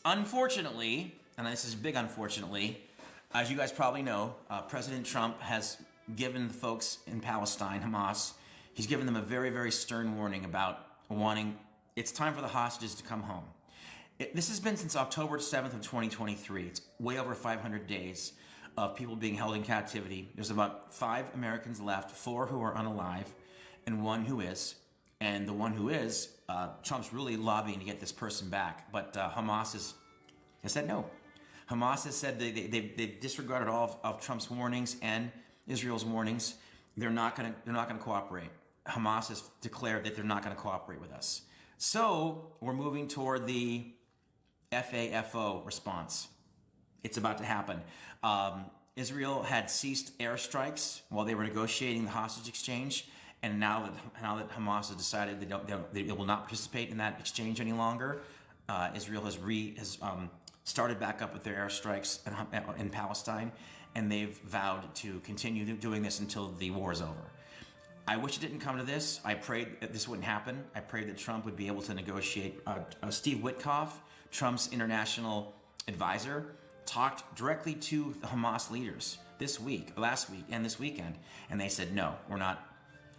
Unfortunately, and this is big unfortunately, as you guys probably know, President Trump has given the folks in Palestine, Hamas, he's given them a very, very stern warning about it's time for the hostages to come home. This has been since October 7th of 2023. It's way over 500 days of people being held in captivity. There's about 5 Americans left, 4 who are unalive, and 1 who is. And the one who is, Trump's really lobbying to get this person back. But Hamas has said no. Hamas has said they've disregarded all of Trump's warnings and Israel's warnings. They're not going to cooperate. Hamas has declared that they're not going to cooperate with us. So we're moving toward the FAFO response. It's about to happen. Israel had ceased airstrikes while they were negotiating the hostage exchange, and now that Hamas has decided they will not participate in that exchange any longer, Israel has started back up with their airstrikes in Palestine, and they've vowed to continue doing this until the war is over. I wish it didn't come to this. I prayed that this wouldn't happen. I prayed that Trump would be able to negotiate. Steve Witkoff, Trump's international advisor, talked directly to the Hamas leaders last week, and this weekend, and they said, no, we're not.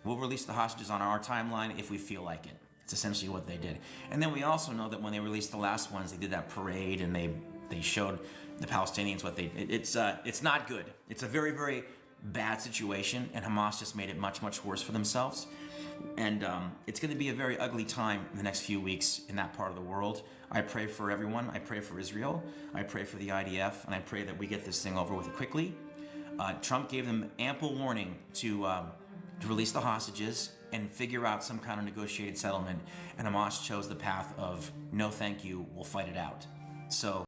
We'll release the hostages on our timeline if we feel like it. It's essentially what they did. And then we also know that when they released the last ones, they did that parade and they showed the Palestinians what they did. It's not good. It's a very, very bad situation, and Hamas just made it much, much worse for themselves. And it's going to be a very ugly time in the next few weeks in that part of the world. I pray for everyone. I pray for Israel. I pray for the IDF, and I pray that we get this thing over with quickly. Trump gave them ample warning to release the hostages and figure out some kind of negotiated settlement, and Hamas chose the path of no thank you, we'll fight it out. So